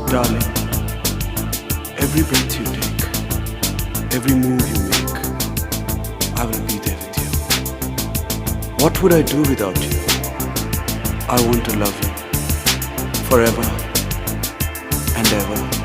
Darling, every breath you take, every move you make, I will be there with you. What would I do without you? I want to love you forever and ever.